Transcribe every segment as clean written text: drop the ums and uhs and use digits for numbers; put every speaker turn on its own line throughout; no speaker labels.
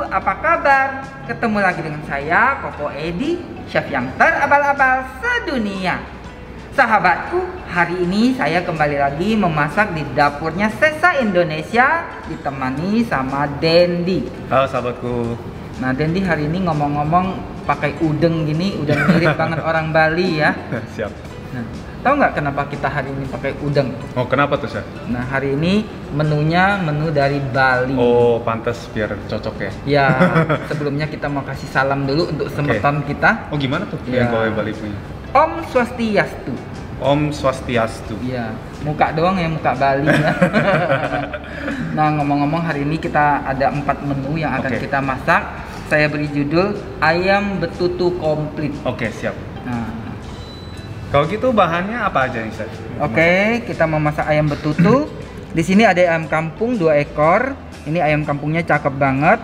apa kabar? Ketemu lagi dengan saya, Koko Edi, chef yang terabal-abal sedunia. Sahabatku, hari ini saya kembali lagi memasak di dapurnya Sesa Indonesia, ditemani sama Dendi.
Halo sahabatku.
Nah, Dendi hari ini ngomong-ngomong pakai udeng gini, udah mirip banget orang Bali ya.
Siap.
Nah, tahu nggak kenapa kita hari ini pakai udeng?
Oh, kenapa tuh, Chef?
Nah, hari ini menunya menu dari Bali.
Oh, pantas biar cocok ya.
Ya, sebelumnya kita mau kasih salam dulu untuk semeton kita.
Oh, gimana tuh
Ya.
yang kowe Bali punya?
Om Swastiastu.
Om Swastiastu.
Iya, muka doang ya, muka Bali ya. Nah, ngomong-ngomong hari ini kita ada 4 menu yang akan
Oke.
kita masak. Saya beri judul ayam betutu komplit.
Oke, siap.
Nah,
Kalau gitu bahannya apa aja nih, Chef?
oke, kita mau masak ayam betutu. Di sini ada ayam kampung 2 ekor. Ini ayam kampungnya cakep banget.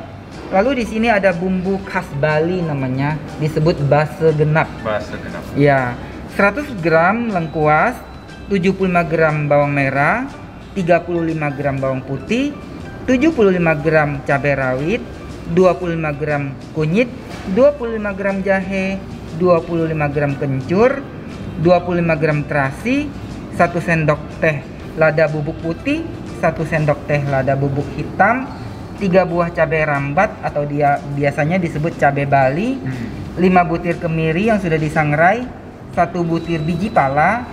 Lalu di sini ada bumbu khas Bali namanya, disebut base genap.
Bahasa kenapa?
Ya, 100 gram lengkuas, 75 gram bawang merah, 35 gram bawang putih, 75 gram cabai rawit, 25 gram kunyit, 25 gram jahe, 25 gram kencur, 25 gram terasi, 1 sendok teh lada bubuk putih, 1 sendok teh lada bubuk hitam, 3 buah cabai rambat atau dia biasanya disebut cabai Bali, 5 butir kemiri yang sudah disangrai, 1 butir biji pala,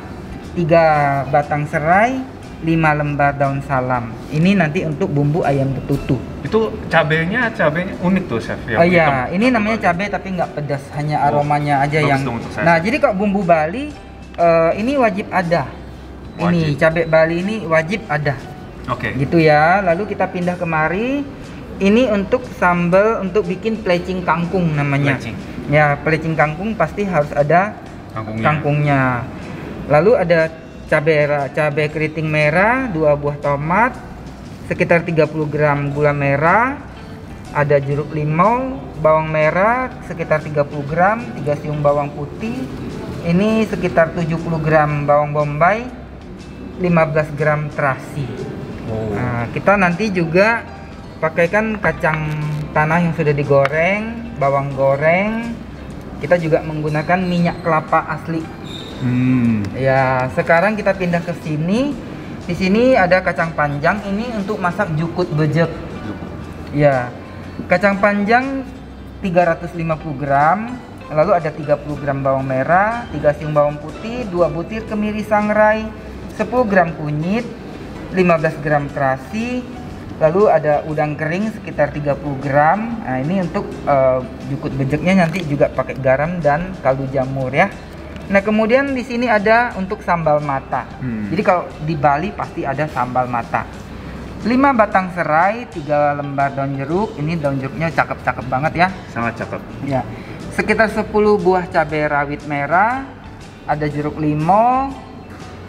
3 batang serai, 5 lembar daun salam. Ini nanti untuk bumbu ayam betutu.
Itu cabenya unik tuh, Chef.
Oh iya, ini namanya cabai tapi nggak pedas, hanya aromanya aja
bagus
yang.
dong untuk saya.
Nah, jadi kalau bumbu Bali ini wajib ada. Ini
Wajib.
cabai Bali ini wajib ada.
Oke.
Gitu ya. Lalu kita pindah kemari. Ini untuk sambal untuk bikin pelecing kangkung namanya.
Pelecing.
Ya, pelecing kangkung pasti harus ada kangkungnya. Lalu ada cabai keriting merah, 2 buah tomat, sekitar 30 gram gula merah, ada jeruk limau, bawang merah sekitar 30 gram, 3 siung bawang putih, ini sekitar 70 gram bawang bombay, 15 gram terasi.
Oh.
Nah, kita nanti juga pakaikan kacang tanah yang sudah digoreng, bawang goreng. Kita juga menggunakan minyak kelapa asli. Ya, sekarang kita pindah ke sini. Di sini ada kacang panjang, ini untuk masak jukut bejek. Ya, kacang panjang 350 gram. Lalu ada 30 gram bawang merah, 3 siung bawang putih, 2 butir kemiri sangrai, 10 gram kunyit, 15 gram terasi. Lalu ada udang kering sekitar 30 gram. Nah, ini untuk jukut bejeknya nanti juga pakai garam dan kaldu jamur ya. Nah, kemudian di sini ada untuk sambal mata. Jadi kalau di Bali pasti ada sambal mata. 5 batang serai, 3 lembar daun jeruk. Ini daun jeruknya cakep-cakep banget ya.
Sangat cakep.
Ya. Sekitar 10 buah cabai rawit merah, ada jeruk limau,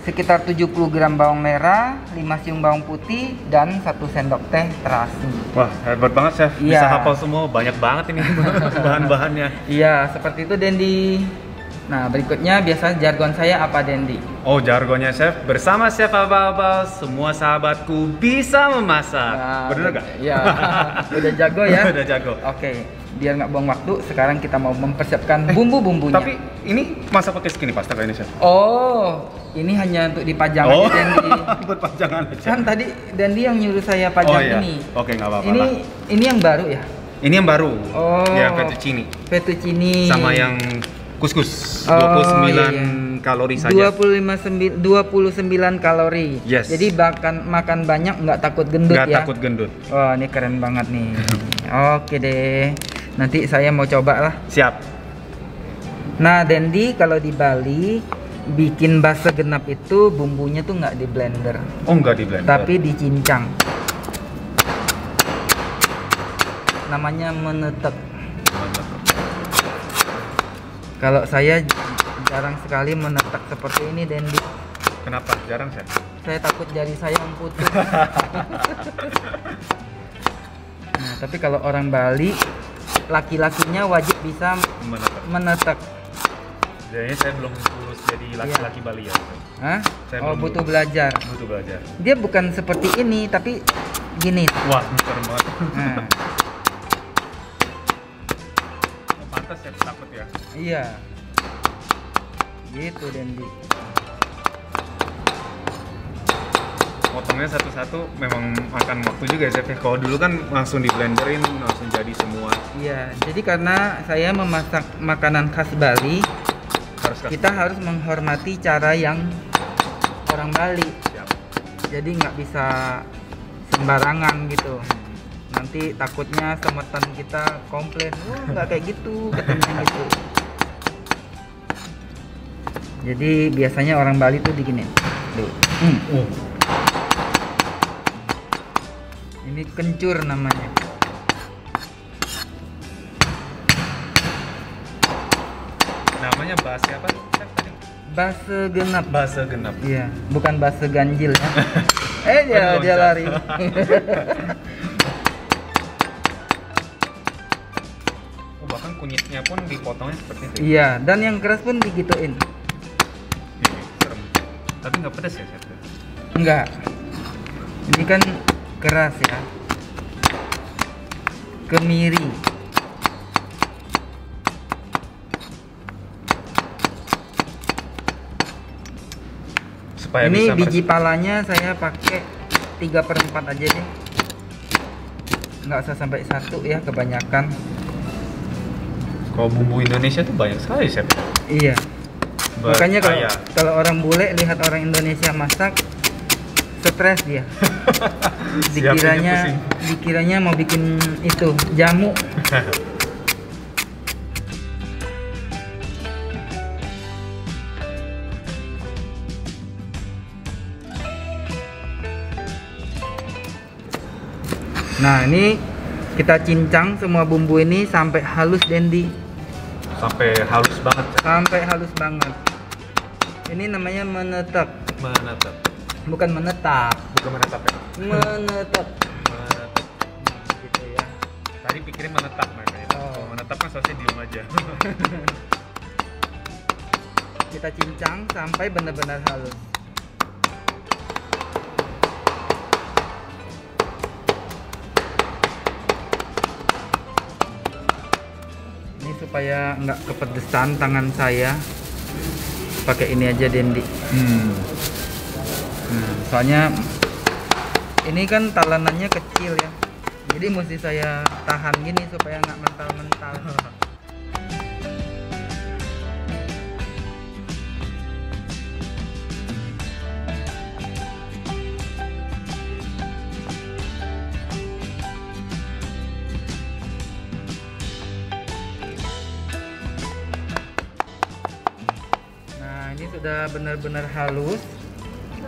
sekitar 70 gram bawang merah, 5 siung bawang putih, dan 1 sendok teh terasi.
Wah, hebat banget, Chef.
Iya.
Bisa hafal semua, banyak banget ini bahan-bahannya.
Iya, seperti itu Dendi. Nah, berikutnya biasa jargon saya apa Dendi?
Oh, jargonnya, Chef. Bersama Chef Abal-Abal, semua sahabatku bisa memasak.
Nah,
Bener nggak?
Iya, udah jago ya?
Udah jago.
Oke, biar nggak buang waktu, sekarang kita mau mempersiapkan bumbu-bumbunya.
Tapi ini masa pakai skinny pasta kayak ini, Chef?
Oh, ini hanya untuk dipajang
Oh,
aja Dendi.
buat pajangan aja.
Kan tadi Dendi yang nyuruh saya pajang
Oh, iya.
ini.
Oke, nggak apa-apa
Ini
lah.
ini yang baru ya?
Ini yang baru.
Oh.
Ya, fettuccine.
Fettuccine.
Sama yang kuskus.
Oh,
29
iya.
kalori saja.
29 kalori.
Yes.
Jadi makan banyak nggak takut gendut
Nggak
ya?
takut gendut.
Wah, ini keren banget nih. Oke deh. Nanti saya mau coba lah.
Siap.
Nah, Dendi, kalau di Bali bikin base genap itu bumbunya tuh nggak di blender,
Oh, nggak di blender.
tapi dicincang. Namanya menetek. Kalau saya jarang sekali menetek seperti ini, Dendi.
Kenapa? Jarang, Chef?
Saya takut jari saya yang putus. Nah, tapi kalau orang Bali, laki-lakinya wajib bisa menetek.
Jadinya saya belum lulus jadi laki-laki Bali ya.
Hah?
Saya
Oh,
belum
butuh
lulus.
belajar.
Butuh belajar.
Dia bukan seperti ini, tapi gini.
Wah, serem banget.
Nah.
Pantas chef takut ya.
Iya. Gitu Dendi.
Potongnya satu-satu memang makan waktu juga ya chef. Kalau dulu kan langsung di blenderin, langsung jadi semua.
Iya, jadi karena saya memasak makanan khas Bali, kita harus menghormati cara yang orang Bali.
Siap.
Jadi nggak bisa sembarangan gitu. Nanti takutnya semetan kita komplain, wah nggak kayak gitu, katanya gitu. Jadi biasanya orang Bali tuh diginin. Ini kencur namanya.
Namanya base apa? Chef, tadi?
Base genap.
Base genap.
Iya, bukan base ganjil ya. dia
Loncat.
lari.
Oh, bahkan kunyitnya pun dipotongnya seperti itu.
Iya, dan yang keras pun digituin.
Serem. Tapi nggak pedas ya chef?
Enggak. Ini kan keras ya. Kemiri.
Supaya
Ini
bisa
biji palanya saya pakai 3/4 aja deh. Nggak usah sampai 1 ya, kebanyakan.
Kalau bumbu Indonesia tuh banyak sekali chef.
Iya. Makanya
Berkaya.
kalau orang bule lihat orang Indonesia masak, stres dia.
Siapinnya
dikiranya mau bikin itu jamu. Nah, ini kita cincang semua bumbu ini sampai halus Dendi.
Sampai halus banget chef.
Sampai halus banget. Ini namanya menetap.
Menetap.
Bukan menetap.
Bukan menetap ya?
Menetap.
Menetap.
Gitu ya.
Tadi pikirin menetap mereka ya.
Oh.
Kalau menetap kan seharusnya diem aja.
Kita cincang sampai benar-benar halus. Ini supaya nggak kepedesan tangan saya, pakai ini aja Dendi. Soalnya ini kan talanannya kecil ya, jadi mesti saya tahan gini supaya nggak mental-mental. Nah, ini sudah benar-benar halus.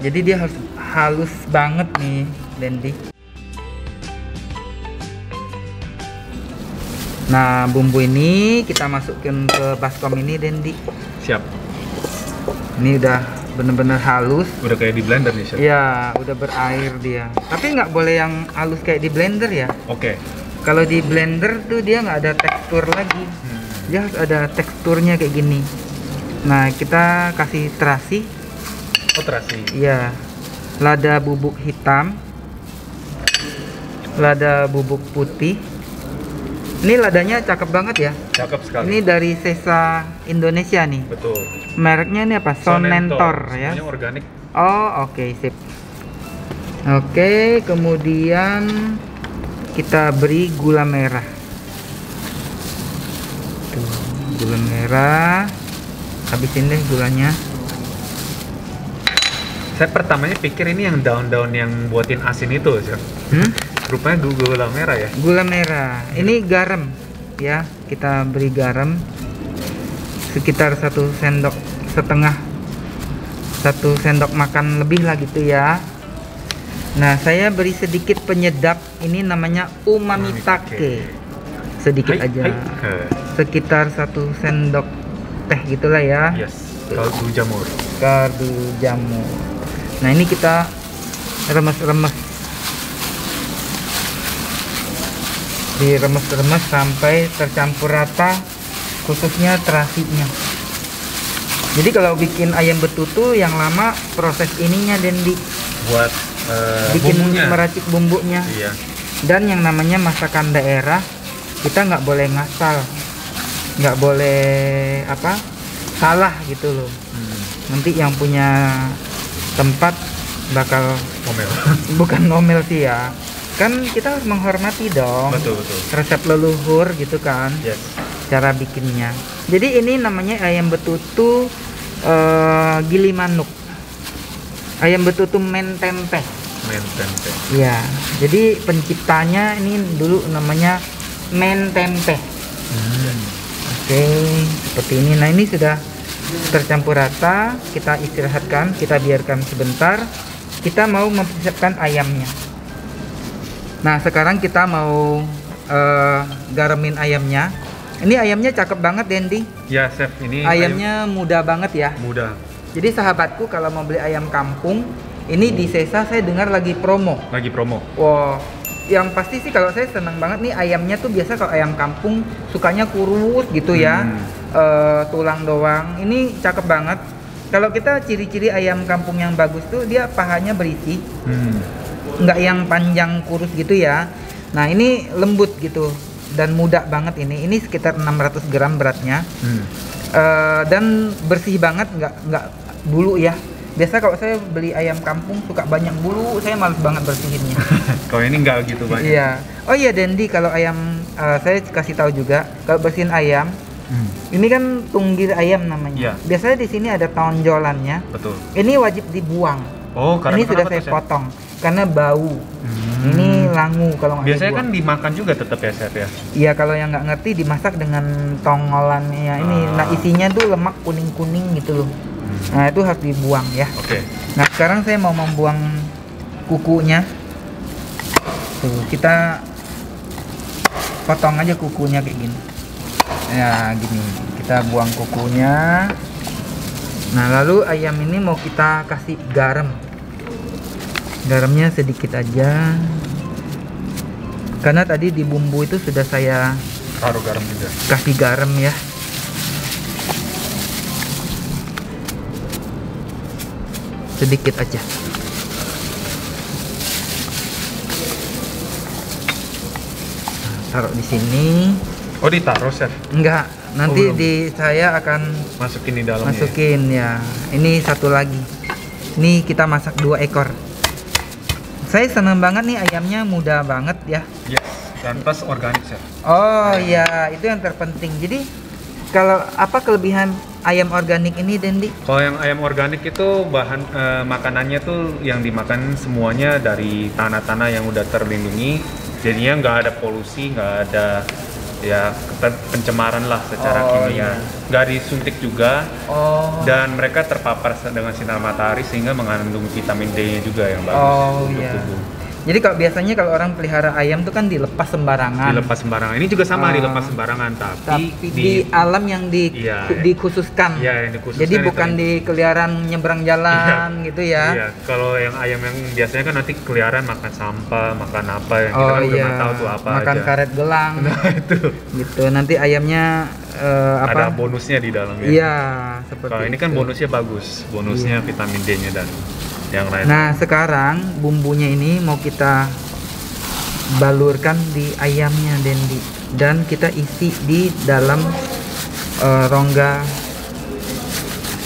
Jadi dia harus halus banget nih, Dendi. Nah, bumbu ini kita masukin ke baskom ini, Dendi.
Siap.
Ini udah benar-benar halus.
Udah kayak di blender nih chef.
Ya, udah berair dia. Tapi nggak boleh yang halus kayak di blender ya.
Oke.
Kalau di blender tuh dia nggak ada tekstur lagi. Dia harus ada teksturnya kayak gini. Nah, kita kasih terasi.
Oh, terasi.
Iya. Lada bubuk hitam. Lada bubuk putih. Ini ladanya cakep banget ya.
Cakep sekali.
Ini dari Sesa Indonesia nih.
Betul.
Mereknya ini apa? Sonentor ya.
Semuanya organik.
Oh, oke, sip. Oke, kemudian kita beri gula merah. Tuh, gula merah. Habisin deh gulanya.
Saya pertamanya pikir ini yang daun-daun yang buatin asin itu chef. Rupanya gula merah ya.
Gula merah. Ini garam ya. Kita beri garam sekitar 1,5 sendok. 1 sendok makan lebih lah gitu ya. Nah, saya beri sedikit penyedap. Ini namanya umami take. Sedikit aja. Sekitar 1 sendok teh gitulah ya.
Yes. Kaldu jamur.
Kaldu jamur. Nah, ini kita remes-remes. Diremes-remes sampai tercampur rata, khususnya terasinya. Jadi kalau bikin ayam betutu yang lama proses ininya Dendi.
Buat
bikin
bumbunya.
meracik bumbunya.
Iya.
Dan yang namanya masakan daerah, kita nggak boleh ngasal. nggak boleh apa salah gitu loh. Nanti yang punya tempat bakal
ngomel.
Bukan ngomel sih ya, kan kita harus menghormati dong.
Betul.
Resep leluhur gitu kan.
Yes.
Cara bikinnya. Jadi ini namanya ayam betutu gili manuk. Ayam betutu mentempe. Ya, jadi penciptanya ini dulu namanya mentempe. Oke, seperti ini. Nah, ini sudah tercampur rata. Kita istirahatkan, kita biarkan sebentar. Kita mau mempersiapkan ayamnya. Nah, sekarang kita mau garamin ayamnya. Ini ayamnya cakep banget, Dendi.
Ya, Chef, ini
ayamnya mudah banget ya.
Mudah.
Jadi sahabatku kalau mau beli ayam kampung, ini di Sesa saya dengar lagi promo. Wow, yang pasti sih kalau saya senang banget nih ayamnya tuh biasa kalau ayam kampung sukanya kurus gitu ya, tulang doang. Ini cakep banget. Kalau kita ciri-ciri ayam kampung yang bagus tuh dia pahanya berisi, nggak yang panjang kurus gitu ya. Nah ini lembut gitu dan mudah banget ini. Ini sekitar 600 gram beratnya, dan bersih banget, nggak bulu ya. Biasa kalau saya beli ayam kampung suka banyak bulu, saya males banget bersihinnya.
Kalau ini nggak gitu banyak.
Iya. Oh iya Dendi, kalau ayam saya kasih tahu juga, kalau bersihin ayam, ini kan tunggir ayam namanya.
Iya.
Biasanya di sini ada tonjolannya.
Betul.
Ini wajib dibuang.
Oh, karena
ini sudah saya potong karena bau. Ini langu kalau nggak
biasanya
dibuang.
kan dimakan juga tetap ya, Chef ya.
Iya, kalau yang nggak ngerti dimasak dengan tongolannya ini. Nah isinya tuh lemak kuning-kuning gitu loh. Nah itu harus dibuang ya.
Oke.
Nah sekarang saya mau membuang kukunya. Tuh kita potong aja kukunya kayak gini. Ya gini, kita buang kukunya. Nah lalu ayam ini mau kita kasih garam. Garamnya sedikit aja. Karena tadi di bumbu itu sudah saya
taruh garam juga.
Kasih garam ya. Sedikit aja. Nah, taruh di sini.
Oh, ditaruh, Chef?
Enggak, nanti saya akan
masukin di dalamnya.
Masukin ya. Ini satu lagi. Ini kita masak 2 ekor. Saya senang banget nih ayamnya mudah banget ya.
Yes, dan plus organik, Chef.
Oh ya, itu yang terpenting. Jadi kalau apa kelebihan ayam organik ini, Dendi?
Kalau yang ayam organik itu bahan makanannya tuh yang dimakan semuanya dari tanah-tanah yang udah terlindungi, jadinya nggak ada polusi, nggak ada ya pencemaran lah secara kimia, nggak disuntik juga, dan mereka terpapar dengan sinar matahari sehingga mengandung vitamin D-nya juga yang bagus untuk tubuh.
Jadi kalau biasanya kalau orang pelihara ayam tuh kan dilepas sembarangan.
Dilepas sembarangan. Ini juga sama dilepas sembarangan, tapi
di alam yang dikhususkan.
Iya, yang dikhususkan.
Jadi bukan di keliaran nyebrang jalan gitu ya.
Iya, kalau yang ayam yang biasanya kan nanti keliaran makan sampah, makan apa yang kita kan udah nggak tahu tuh apa
makan
aja.
Karet gelang.
Nah, itu.
Gitu. Nanti ayamnya
ada bonusnya di dalamnya.
Iya, seperti
kalau ini kan bonusnya bagus. Bonusnya vitamin D-nya dan yang lain.
Nah sekarang bumbunya ini mau kita balurkan di ayamnya, Dendi, dan kita isi di dalam rongga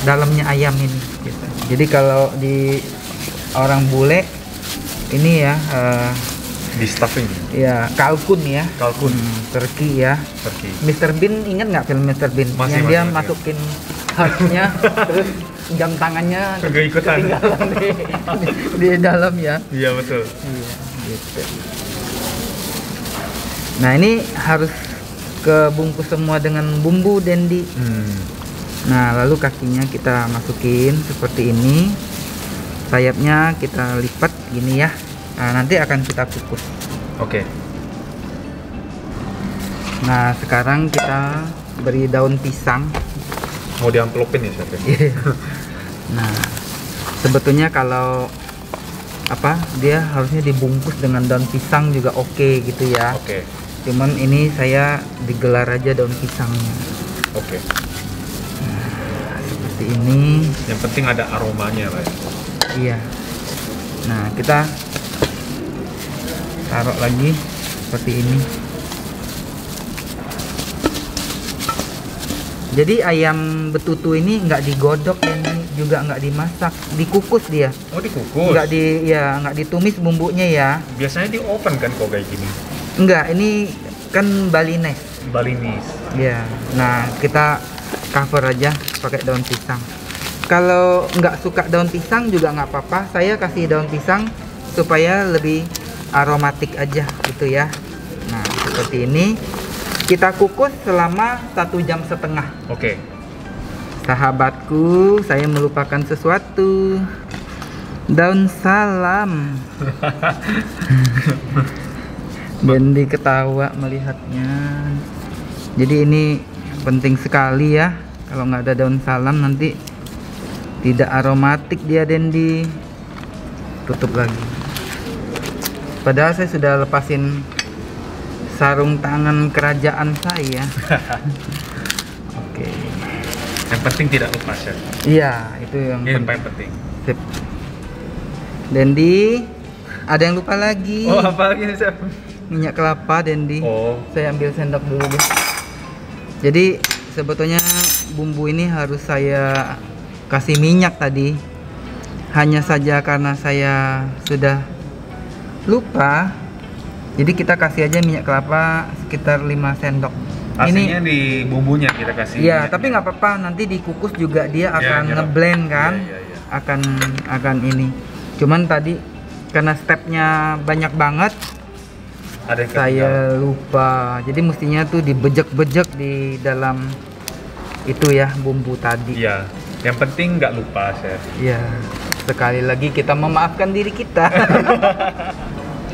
dalamnya ayam ini gitu. Jadi kalau di orang bule ini ya
di stuffing
ya kalkun ya, turkey ya.
Turkey.
Mr. Bean, ingat nggak film Mr. Bean yang dia masukin heartnya terus jam tangannya ketinggalan di dalam ya.
Iya betul.
Iya, gitu. Nah ini harus kebungkus semua dengan bumbu, Dendi. Nah lalu kakinya kita masukin seperti ini, sayapnya kita lipat gini ya. Nah nanti akan kita kukus.
Oke.
Nah sekarang kita beri daun pisang.
Mau diamplopin ya, Chef?
Nah, sebetulnya kalau dia harusnya dibungkus dengan daun pisang juga oke gitu ya.
Oke.
Cuman ini saya digelar aja daun pisangnya.
Oke.
Nah, seperti ini.
Yang penting ada aromanya, Pak.
Iya. Nah, kita taruh lagi seperti ini. Jadi ayam betutu ini nggak digodok dan juga nggak dimasak, dikukus dia.
Oh, dikukus.
Nggak ditumis bumbunya ya.
Biasanya di oven kan kok kayak gini.
Enggak, ini kan Balinese.
Balinese.
Ya. Nah, kita cover aja pakai daun pisang. Kalau nggak suka daun pisang juga nggak apa-apa. Saya kasih daun pisang supaya lebih aromatik aja gitu ya. Nah, seperti ini. Kita kukus selama 1,5 jam.
Oke.
Sahabatku, saya melupakan sesuatu. Daun salam. Dendi ketawa melihatnya. Jadi ini penting sekali ya. Kalau nggak ada daun salam nanti tidak aromatik dia, Dendi. Tutup lagi. Padahal saya sudah lepasin sarung tangan kerajaan saya. Oke.
Yang penting tidak lupa, Chef.
Iya, itu yang
Ini
penting.
yang penting.
Sip. Dendi, ada yang lupa lagi.
Oh, apa lagi nih, Chef?
Minyak kelapa, Dendi.
Oh.
Saya ambil sendok dulu deh. Jadi sebetulnya bumbu ini harus saya kasih minyak tadi. Hanya saja karena saya sudah lupa. Jadi kita kasih aja minyak kelapa sekitar 5 sendok.
Aslinya di bumbunya kita kasih.
Iya, tapi nggak apa-apa. Nanti dikukus juga dia akan
nyerap.
ngeblend kan.
Iya.
Akan ini. Cuman tadi karena stepnya banyak banget,
Ada yang
saya lupa. Jadi mestinya tuh dibejek-bejek di dalam itu ya bumbu tadi.
Iya. Yang penting nggak lupa, Chef.
Iya. Sekali lagi kita memaafkan diri kita.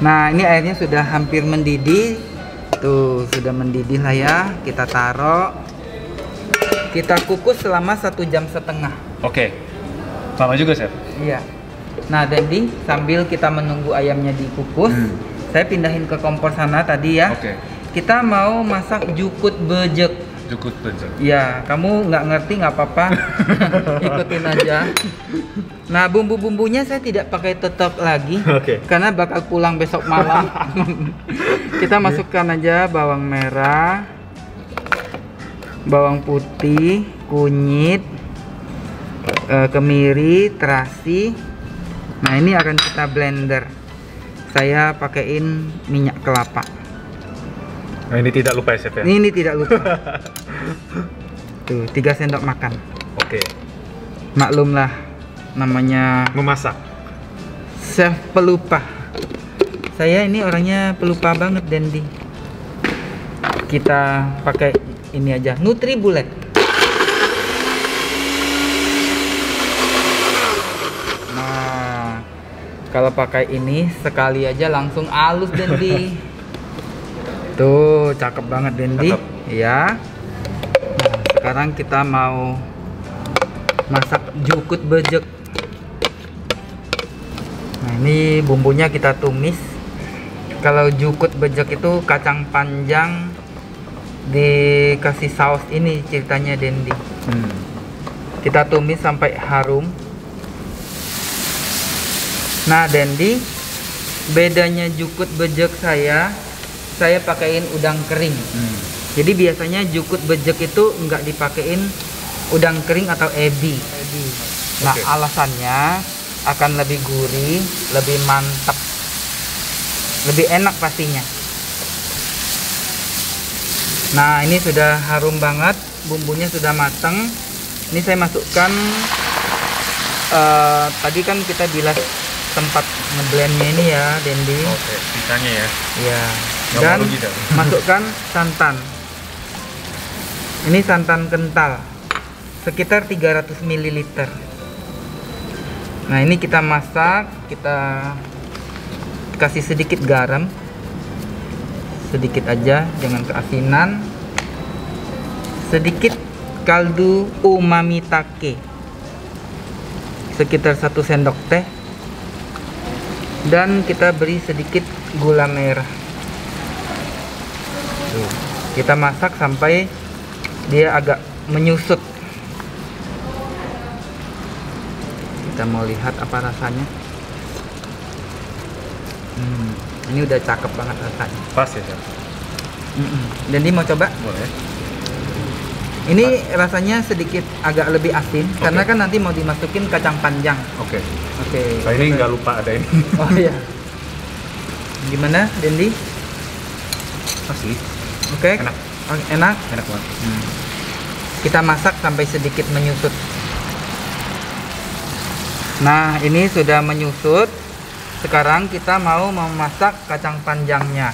Nah, ini airnya sudah hampir mendidih. Tuh, sudah mendidih lah ya. Kita taruh. Kita kukus selama 1,5 jam.
Oke. Lama juga, Chef.
Iya. Nah, Dendi, sambil kita menunggu ayamnya dikukus, saya pindahin ke kompor sana tadi ya.
Oke.
Kita mau masak jukut bejek.
Cukup betul.
Ya, kamu nggak ngerti nggak apa-apa. Ikutin aja. Nah, bumbu-bumbunya saya tidak pakai tetap lagi.
Oke.
Karena bakal pulang besok malam. Kita masukkan aja bawang merah, bawang putih, kunyit, kemiri, terasi. Nah, ini akan kita blender. Saya pakaiin minyak kelapa.
Nah, ini tidak lupa ya, Chef ya?
Ini tidak lupa. Tuh, 3 sendok makan.
Oke.
Maklumlah, namanya
Memasak.
chef pelupa. Saya ini orangnya pelupa banget, Dendi. Kita pakai ini aja, NutriBullet. Nah, kalau pakai ini sekali aja langsung halus, Dendi. Tuh, cakep banget, Dendi.
Cakep.
Ya. Nah, sekarang kita mau masak jukut bejek. Nah, ini bumbunya kita tumis. Kalau jukut bejek itu kacang panjang dikasih saus ini ceritanya, Dendi. Kita tumis sampai harum. Nah, Dendi, bedanya jukut bejek saya pakaiin udang kering. Jadi biasanya jukut bejek itu nggak dipakein udang kering atau ebi. Nah,
Oke.
alasannya akan lebih gurih, lebih mantap, lebih enak pastinya. Nah, ini sudah harum banget, bumbunya sudah matang. Ini saya masukkan, tadi kan kita bilas tempat ngeblendnya ini ya, Dendi.
Oke, sisanya ya.
Ya.
Nggak
Dan
mau rugi dong.
masukkan santan. Ini santan kental, sekitar 300 ml. Nah, ini kita masak, kita kasih sedikit garam, sedikit aja, jangan keasinan. Sedikit kaldu umami take, sekitar 1 sendok teh. Dan kita beri sedikit gula merah. Tuh, kita masak sampai dia agak menyusut. Kita mau lihat apa rasanya. Ini udah cakep banget rasanya.
Pas ya, Chef?
Dan dia mau coba?
Boleh.
Ini rasanya sedikit agak lebih asin karena kan nanti mau dimasukin kacang panjang.
Oke.
Oke.
Nah, ini nggak lupa ada ini.
Oh iya. Gimana, Dendi?
Asli.
Oke.
Enak.
Enak.
Enak banget.
Kita masak sampai sedikit menyusut. Nah, ini sudah menyusut. Sekarang kita mau memasak kacang panjangnya.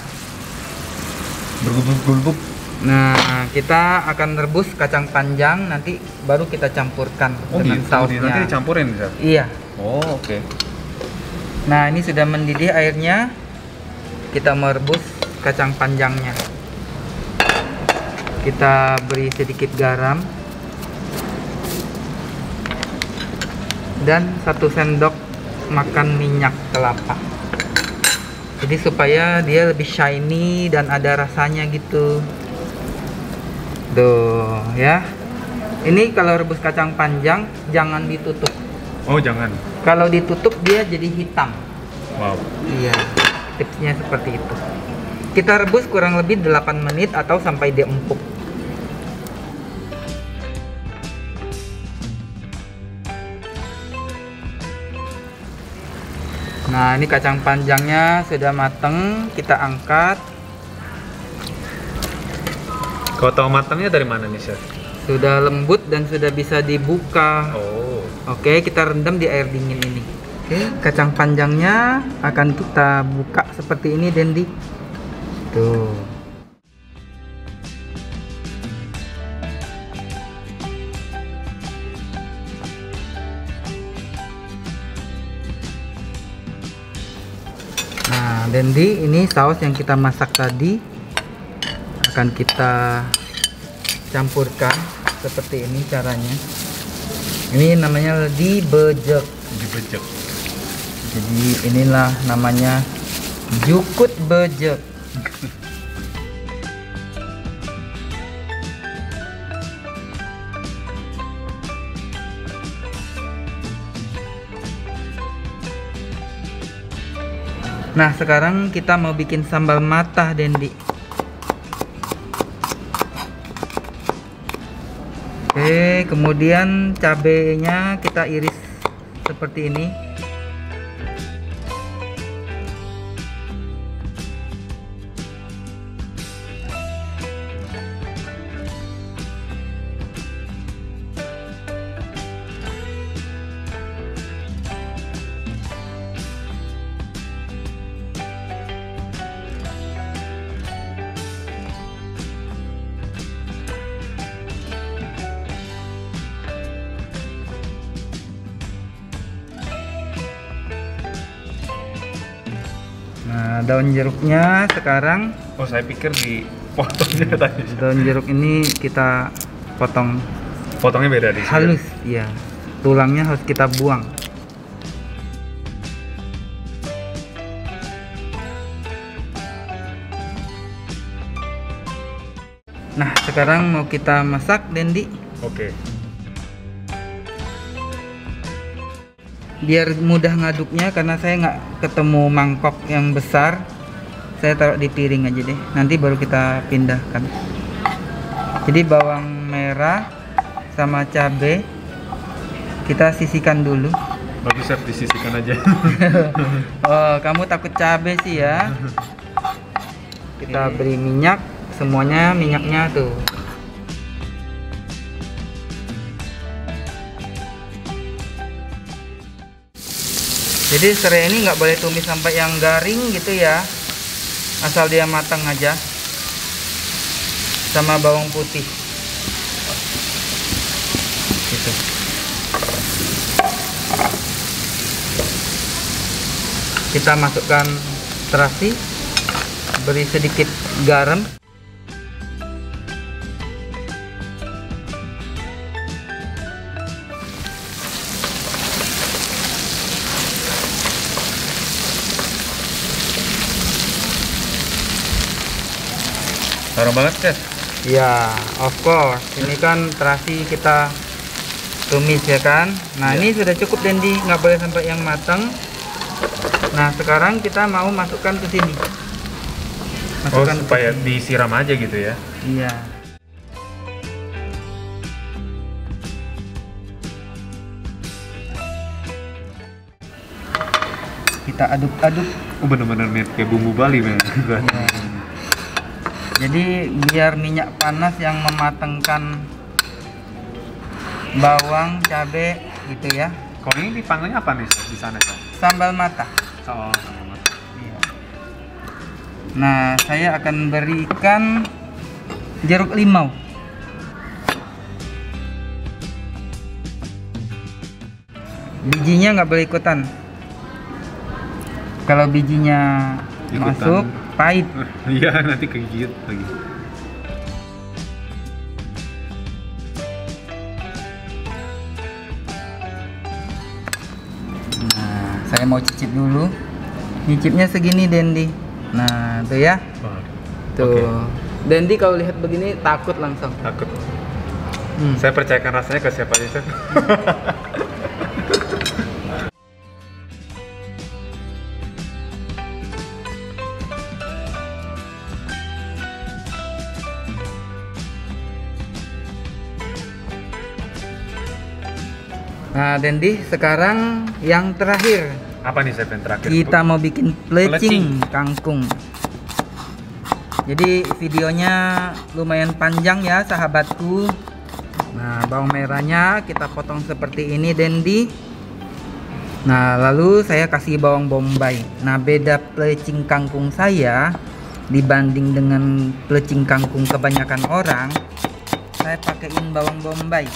Bergubuk-gubuk.
Nah, kita akan rebus kacang panjang, nanti baru kita campurkan dengan sausnya.
Nanti dicampurin bisa?
Iya.
Oh, oke.
Nah, ini sudah mendidih airnya. Kita merebus kacang panjangnya. Kita beri sedikit garam. Dan 1 sendok makan minyak kelapa. Jadi supaya dia lebih shiny dan ada rasanya gitu. Tuh ya. Ini kalau rebus kacang panjang jangan ditutup.
Oh, jangan.
Kalau ditutup dia jadi hitam.
Wow.
Iya. Tipsnya seperti itu. Kita rebus kurang lebih 8 menit atau sampai dia empuk. Nah, ini kacang panjangnya sudah mateng, kita angkat.
Kau tahu matangnya dari mana nih, Chef?
Sudah lembut dan sudah bisa dibuka.
Oh.
Oke, kita rendam di air dingin ini. Oke, kacang panjangnya akan kita buka seperti ini, Dendi. Tuh. Nah, Dendi, ini saus yang kita masak tadi akan kita campurkan seperti ini caranya. Ini namanya dibejek.
Dibejek.
Jadi inilah namanya jukut bejek. Nah, sekarang kita mau bikin sambal matah, Dendi. Oke, kemudian cabenya kita iris seperti ini. Nah, daun jeruknya sekarang.
Oh, saya pikir dipotongnya tadi.
Daun jeruk ini kita potong
Potongnya beda di sini.
halus, ya. Tulangnya harus kita buang. Nah, sekarang mau kita masak, Dendi.
Oke.
Biar mudah ngaduknya, karena saya nggak ketemu mangkok yang besar, saya taruh di piring aja deh, nanti baru kita pindahkan. Jadi bawang merah sama cabai kita sisihkan dulu.
Bagus, Chef, disisihkan aja.
Oh, kamu takut cabai sih ya. Kita beri minyak, semuanya minyaknya tuh. Jadi serai ini nggak boleh tumis sampai yang garing gitu ya, asal dia matang aja. Sama bawang putih gitu. Kita masukkan terasi, beri sedikit garam.
Harum banget, Chef.
Ya, of course. Ini kan terasi kita tumis ya kan. Nah, ini sudah cukup, Dendi, nggak boleh sampai yang matang. Nah, sekarang kita mau masukkan ke sini.
Masukkan supaya disiram aja gitu ya.
Iya. kita aduk-aduk.
Oh, bener-bener mirip kayak bumbu Bali men.
Ya. Jadi biar minyak panas yang mematangkan bawang, cabai gitu ya.
Kalau ini dipanggilnya apa nih di sana, Kak?
Sambal mata.
Oh, sambal mata.
Iya. Nah, saya akan berikan jeruk limau. Bijinya nggak boleh ikutan. Kalau bijinya
Ikutan.
masuk, pahit.
Iya, nanti kegigit lagi.
Nah, saya mau cicip dulu. Nyicipnya segini, Dendi. Nah, tuh ya.
Oh,
Tuh.
oke.
Dendi kalau lihat begini takut langsung.
Takut.
Hmm.
Saya percayakan rasanya ke siapa aja, Chef.
Nah, Dendi, sekarang yang terakhir.
Apa nih, Chef, yang terakhir?
Kita mau bikin
Pelecing.
pelecing kangkung. Jadi videonya lumayan panjang ya, sahabatku. Nah, bawang merahnya kita potong seperti ini, Dendi. Nah, lalu saya kasih bawang bombay. Nah, beda pelecing kangkung saya dibanding dengan pelecing kangkung kebanyakan orang, saya pakaiin bawang bombay.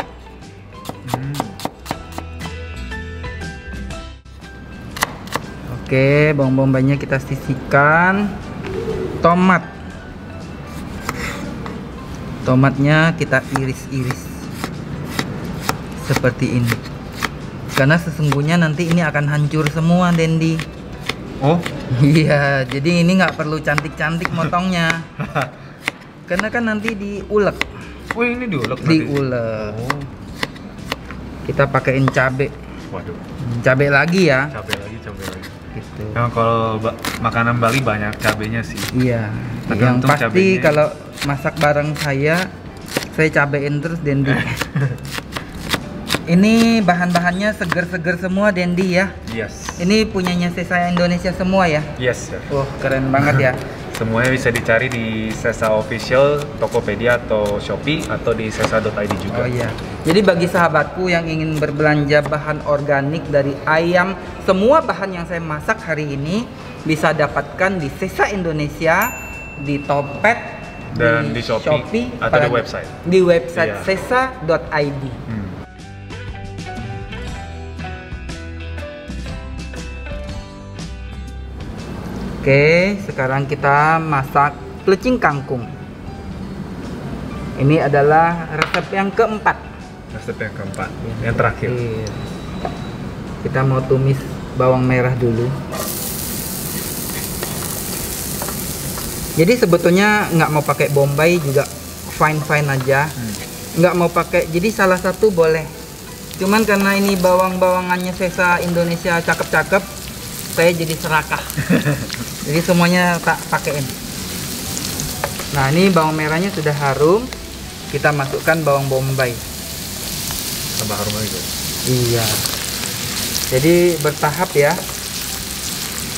Oke, bawang bombaynya kita sisihkan. Tomatnya kita iris-iris seperti ini. Karena sesungguhnya nanti ini akan hancur semua, Dendi.
Oh,
Iya, jadi ini nggak perlu cantik-cantik motongnya. Karena kan nanti diulek.
oh ini diulek nanti.
Diulek.
Oh,
Kita pakein cabe.
waduh.
Cabe lagi ya.
Cabai lagi.
Gitu.
Nah, kalau makanan Bali banyak cabenya sih.
Iya. Yang
Tergantung
pasti
cabenya.
kalau masak bareng saya cabein terus, Dendi. Ini bahan-bahannya seger-seger semua, Dendi ya.
Yes.
Ini punyanya Sesa Indonesia semua ya.
Yes, Chef.
Wah, keren banget ya.
Semuanya bisa dicari di Sesa Official, Tokopedia atau Shopee atau di sesa.id juga.
Oh iya. Jadi bagi sahabatku yang ingin berbelanja bahan organik dari ayam, semua bahan yang saya masak hari ini bisa dapatkan di Sesa Indonesia, di Topet,
Dan di Shopee atau di website.
Di website
Iya.
sesa.id. Oke, sekarang kita masak pelecing kangkung. Ini adalah resep yang keempat.
Resep yang keempat, yang terakhir.
Iya. Kita mau tumis bawang merah dulu. Jadi sebetulnya nggak mau pakai bombay juga fine aja. Nggak mau pakai, jadi salah satu boleh. Cuman karena ini bawang-bawangannya Sesa Indonesia cakep-cakep, saya jadi serakah. Jadi semuanya tak pakein. Nah, ini bawang merahnya sudah harum. Kita masukkan bawang bombay.
Tambah harum lagi.
Iya. Jadi bertahap ya.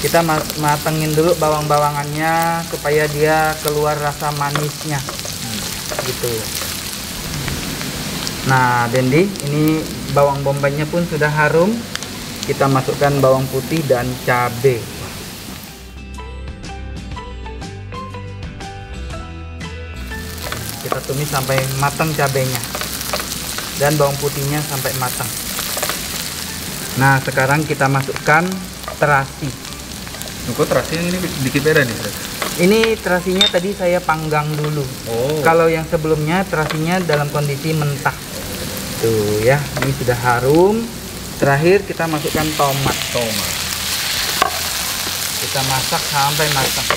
Kita matengin dulu bawang-bawangannya supaya dia keluar rasa manisnya. Gitu. Nah, Dendi, ini bawang bombaynya pun sudah harum. Kita masukkan bawang putih dan cabai. Kita tumis sampai matang cabenya dan bawang putihnya sampai matang. Nah, sekarang kita masukkan terasi.
Kok terasinya ini dikit beda nih, Chef?
Ini terasinya tadi saya panggang dulu.
Oh.
Kalau yang sebelumnya terasinya dalam kondisi mentah. Tuh ya, ini sudah harum. Terakhir kita masukkan tomat. Kita masak sampai matang.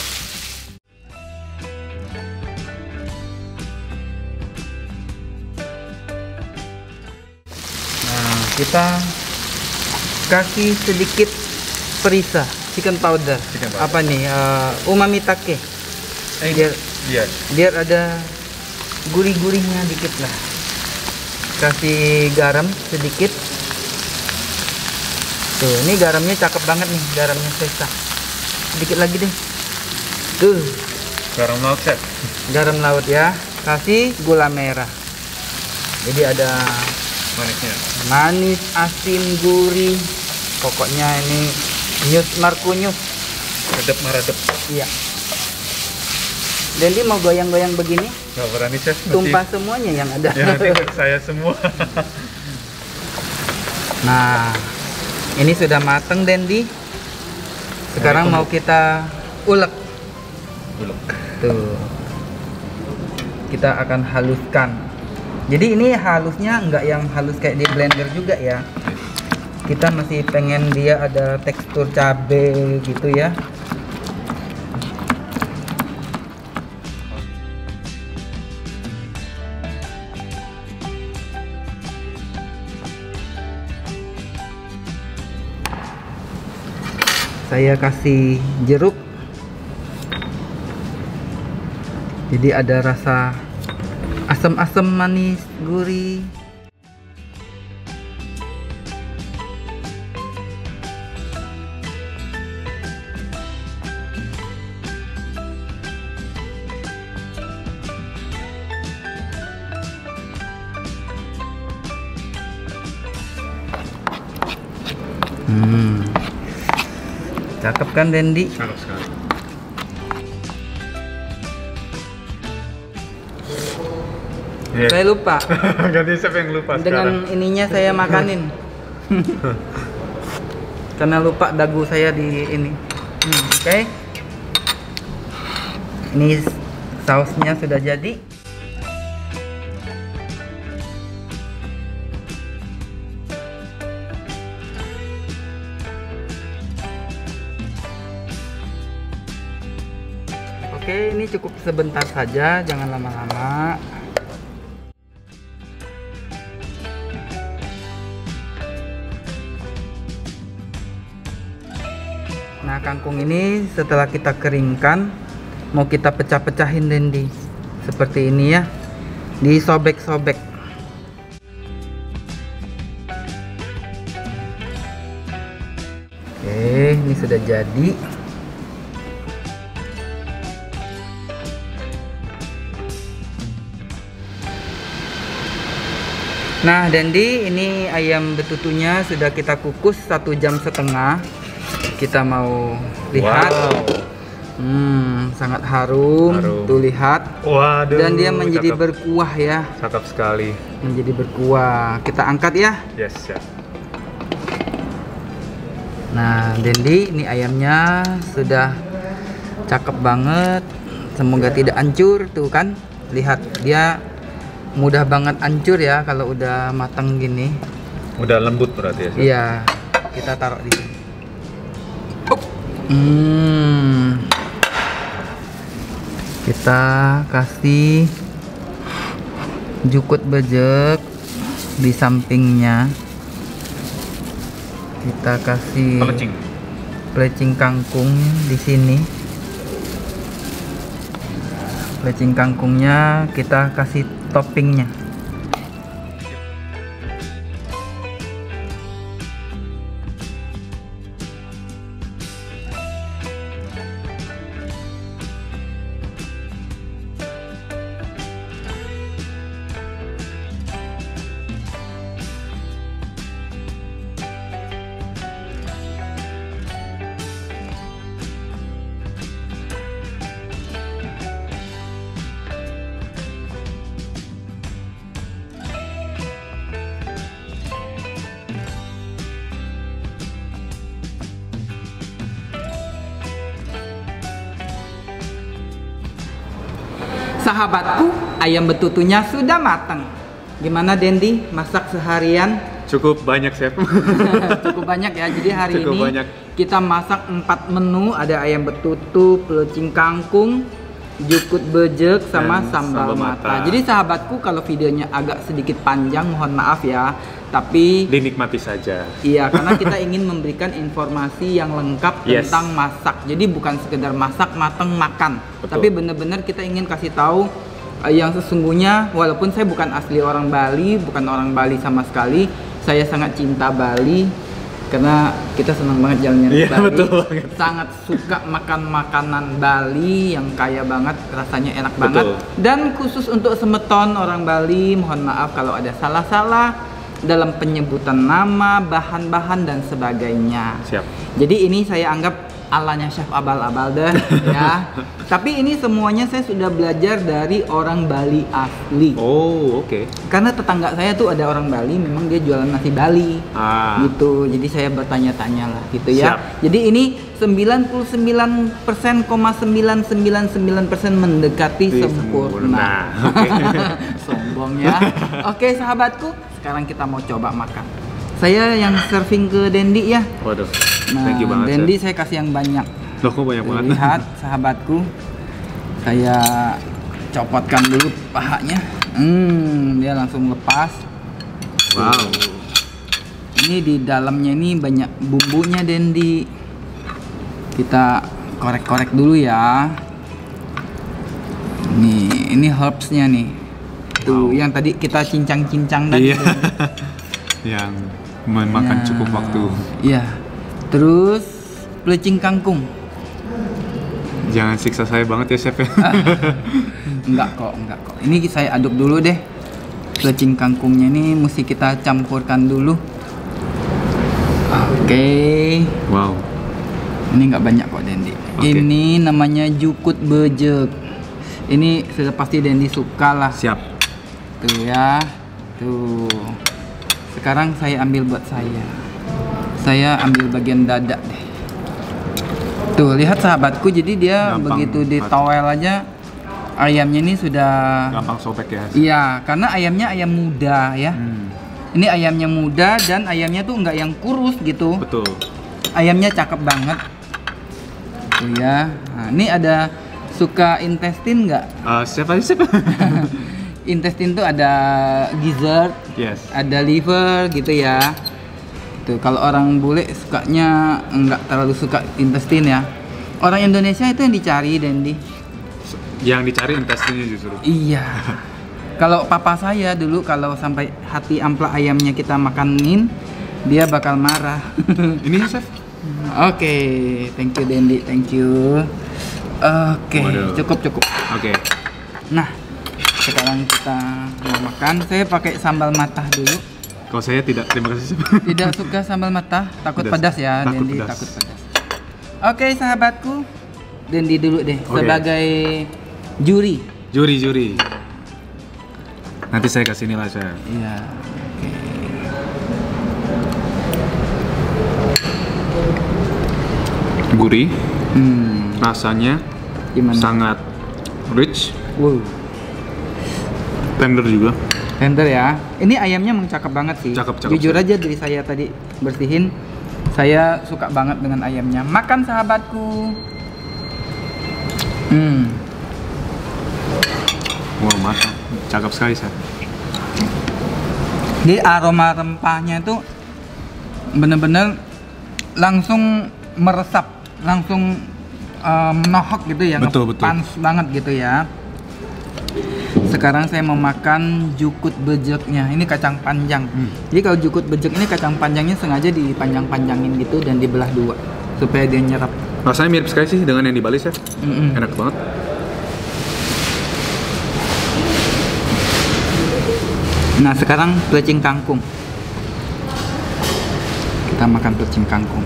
Nah, kita kasih sedikit perisa, chicken powder.
Chicken powder.
Apa nih? Umami take. Biar
Iya.
biar ada gurih-gurihnya dikit lah. Kasih garam sedikit. Tuh, ini garamnya cakep banget nih, garamnya Sesa. Sedikit lagi deh. Tuh.
Garam laut, Chef.
Garam laut ya. Kasih gula merah. Jadi ada
Manisnya.
manis, asin, gurih. Pokoknya ini nyus markunyus.
Meredep.
Iya. Dendi mau goyang-goyang begini?
Nggak berani, Chef.
Tumpah semuanya yang ada.
Ya, nanti saya semua.
Nah, ini sudah mateng, Dendi. Sekarang mau kita ulek. Tuh. Kita akan haluskan. Jadi ini halusnya nggak yang halus kayak di blender juga ya. Kita masih pengen dia ada tekstur cabe gitu ya. Saya kasih jeruk, jadi ada rasa asam-asam, manis, gurih. Cakep kan, Dendi?
Cakep sekali.
Saya lupa.
Ganti Chef yang lupa
Dengan
sekarang.
ininya saya makanin. Karena lupa dagu saya di ini. Oke. Ini sausnya sudah jadi. Oke, ini cukup sebentar saja, jangan lama-lama. Nah, kangkung ini setelah kita keringkan, mau kita pecah-pecahin, Dendi. Seperti ini ya. Disobek-sobek. Oke, ini sudah jadi. Nah, Dendi, ini ayam betutunya sudah kita kukus 1,5 jam. Kita mau lihat.
Wow.
Sangat harum. Tuh lihat.
Waduh.
Dan dia menjadi berkuah ya.
Cakep sekali.
Menjadi berkuah. Kita angkat ya.
Yes, ya.
Nah, Dendi, ini ayamnya sudah cakep banget. Semoga tidak hancur, tuh kan. Lihat, dia mudah banget hancur ya kalau udah matang gini.
Udah lembut berarti ya, Chef?
Iya, kita taruh di sini. Kita kasih jukut bejek di sampingnya. Kita kasih pelecing kangkung di sini. Pelecing kangkungnya kita kasih toppingnya. Sahabatku, ayam betutunya sudah matang. Gimana, Dendi? Masak seharian?
Cukup banyak, Chef.
Cukup banyak ya. Jadi hari
Cukup
ini
banyak.
kita masak 4 menu. Ada ayam betutu, pelecing kangkung, jukut bejek, sama
Dan
sambal
sambal
mata.
mata.
Jadi sahabatku, kalau videonya agak sedikit panjang, mohon maaf ya. Tapi
Dinikmati saja.
iya, karena kita ingin memberikan informasi yang lengkap
Yes.
tentang masak. Jadi bukan sekedar masak, mateng, makan.
Betul.
Tapi benar-benar kita ingin kasih tahu yang sesungguhnya. Walaupun saya bukan asli orang Bali, bukan orang Bali sama sekali. Saya sangat cinta Bali. karena kita senang banget jalan-jalan ke
Iya,
Bali.
betul banget.
Sangat suka makan makanan Bali yang kaya banget, rasanya enak
Betul.
banget. Dan khusus untuk semeton orang Bali, mohon maaf kalau ada salah-salah dalam penyebutan nama, bahan-bahan dan sebagainya.
Siap.
Jadi ini saya anggap alanya Chef Abal-Abal deh ya. Tapi ini semuanya saya sudah belajar dari orang Bali asli.
Oh, oke.
Karena tetangga saya tuh ada orang Bali, memang dia jualan nasi Bali. Gitu. Jadi saya bertanya-tanya lah gitu ya.
Siap.
Jadi ini 99,999% mendekati sempurna.
Oke.
Sombong ya. Oke, sahabatku, sekarang kita mau coba makan. Saya yang serving ke Dendi ya.
Waduh.
Nah,
Thank you banget.
Dendi
Chef.
saya kasih yang banyak.
Loh, kok banyak banget?
Lihat sahabatku, saya copotkan dulu pahanya. Dia langsung lepas.
Wow.
Ini di dalamnya ini banyak bumbunya Dendi. Kita korek-korek dulu ya. Ini herbsnya nih. Tuh, yang tadi kita cincang-cincang tadi.
Iya. Yang memakan cukup waktu.
Iya. Terus pelecing kangkung.
Jangan siksa saya banget ya, Chef.
Enggak kok. Ini saya aduk dulu deh. Pelecing kangkungnya ini mesti kita campurkan dulu. Oke.
Wow.
Ini nggak banyak kok Dendi.
Oke.
Ini namanya jukut bejek. Ini sudah pasti Dendi suka lah.
Siap.
Tuh ya. Tuh. Sekarang saya ambil buat saya. Saya ambil bagian dada deh. Tuh, lihat sahabatku, jadi dia
Gampang
begitu ditowel aja ayamnya ini sudah
Gampang sobek ya.
Iya, karena ayamnya ayam muda ya. Ini ayamnya muda dan ayamnya tuh nggak yang kurus gitu.
Betul.
Ayamnya cakep banget. Tuh ya. Nah, ini ada suka intestine nggak?
Siapa aja, Chef?
Intestine tuh ada gizzard,
Yes.
ada liver gitu ya. Tuh, kalau orang bule sukanya nggak terlalu suka intestine ya. Orang Indonesia itu yang dicari Dendi.
Yang dicari intestinnya justru.
Iya. Kalau papa saya dulu kalau sampai hati ampla ayamnya kita makanin, dia bakal marah.
Ini ya, Chef?
Oke, thank you Dendi, thank you. Oke,
Waduh.
cukup.
Oke.
Nah, sekarang kita mau makan. Saya pakai sambal matah dulu.
Kalau saya tidak, terima kasih, Chef.
Tidak suka sambal matah, takut pedas ya,
Takut
Dendi
pedas.
takut pedas. Oke, sahabatku, Dendi dulu deh
Oke.
sebagai juri.
Juri. Nanti saya kasih nilai, Chef.
Iya. Oke.
Gurih, rasanya
Gimana?
sangat rich,
Wow.
tender juga.
Tender ya. Ini ayamnya emang cakep banget sih.
Cakep,
Jujur
Chef.
aja dari saya tadi bersihin, saya suka banget dengan ayamnya. Makan sahabatku.
Wow, matang. Cakep sekali, Chef.
Jadi aroma rempahnya itu bener-bener langsung meresap, langsung menohok gitu ya.
Betul.
Panas banget gitu ya. Sekarang saya mau makan jukut bejeknya. Ini kacang panjang. Jadi kalau jukut bejek ini kacang panjangnya sengaja dipanjang-panjangin gitu dan dibelah dua supaya dia nyerap.
Rasanya mirip sekali sih dengan yang di Bali, Chef. Enak banget.
Nah, sekarang pelecing kangkung. Kita makan pelecing kangkung.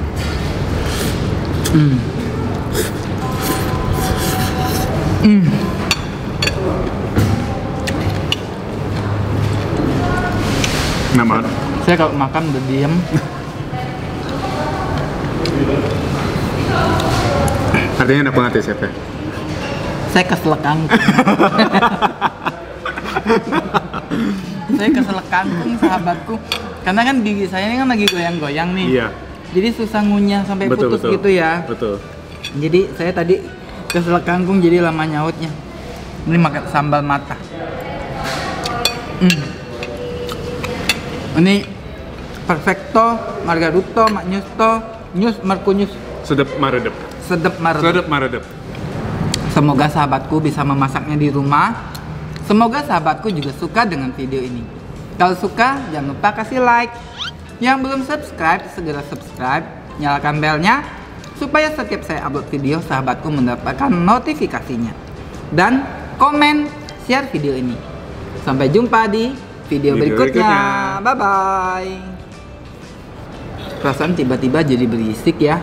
Enak banget.
Saya kalau makan udah diem.
Artinya enak banget ya, Chef ya?
Saya keselak kangkung. Saya keselak kangkung sahabatku. Karena kan gigi saya ini kan lagi goyang-goyang nih.
Iya.
Jadi susah ngunyah sampai putus gitu ya.
Betul.
Jadi saya tadi keselak kangkung jadi lama nyautnya. Ini makan sambal matah. Ini perfecto, margaruto, maknyusto, nyus, markunyus,
Sedep maredep.
sedep maret.
Sedep maredep.
Semoga sahabatku bisa memasaknya di rumah. Semoga sahabatku juga suka dengan video ini. Kalau suka, jangan lupa kasih like Yang belum subscribe, segera subscribe, nyalakan belnya supaya setiap saya upload video sahabatku mendapatkan notifikasinya. Dan komen, share video ini. Sampai jumpa di video berikutnya. Bye bye. Perasaan tiba-tiba jadi berisik ya.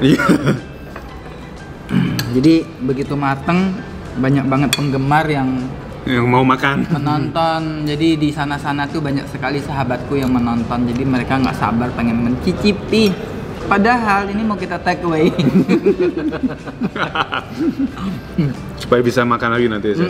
Jadi begitu mateng banyak banget penggemar yang
mau makan,
menonton. Jadi di sana-sana tuh banyak sekali sahabatku yang menonton. Jadi mereka nggak sabar pengen mencicipi. Padahal ini mau kita take away.
supaya bisa makan lagi nanti ya.